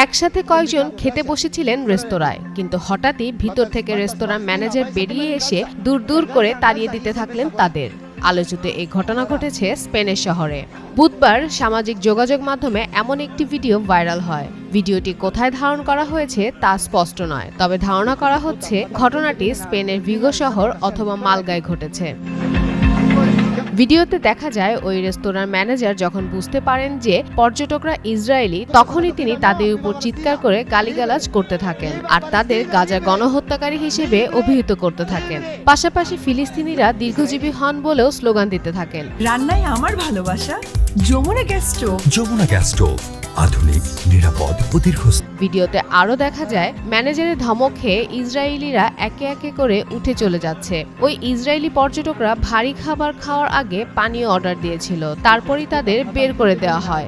একসাথে কয়েকজন খেতে বসেছিলেন রেস্তোরাঁয়, কিন্তু হঠাৎই ভিতর থেকে রেস্তোরাঁ ম্যানেজার বেরিয়ে এসে দূর দূর করে তাড়িয়ে দিতে থাকলেন তাদের। আলোচিত এই ঘটনা ঘটেছে স্পেনের শহরে। বুধবার সামাজিক যোগাযোগ মাধ্যমে এমন একটি ভিডিও ভাইরাল হয়। ভিডিওটি কোথায় ধারণ করা হয়েছে তা স্পষ্ট নয়, তবে ধারণা করা হচ্ছে ঘটনাটি স্পেনের ভিগো শহর অথবা মালগায় ঘটেছে। ভিডিওতে দেখা যায় ওই রেস্তোরাঁর ম্যানেজার যখন বুঝতে পারেন যে পর্যটকরা ইসরায়েলি, তখনই তিনি তাদের উপর চিৎকার করে গালিগালাজ করতে থাকেন আর তাদের গাজা গণহত্যাকারী হিসেবে অভিহিত করতে থাকেন। পাশাপাশি ফিলিস্তিনিরা দীর্ঘজীবী হন বলেও স্লোগান দিতে থাকেন। রান্নায় আমার ভালোবাসা Jamuna gas stove. Jamuna gas stove, আধুনিক, নিরাপদ ও দীর্ঘস্থায়ী। ভিডিওতে আরো দেখা যায় ম্যানেজারের ধমক খেয়ে ইসরায়েলিরা একে একে করে উঠে চলে যাচ্ছে। ওই ইসরায়েলি পর্যটকরা ভারী খাবার খাওয়ার আগে পানীয় অর্ডার দিয়েছিল, তারপরই তাদের বের করে দেওয়া হয়।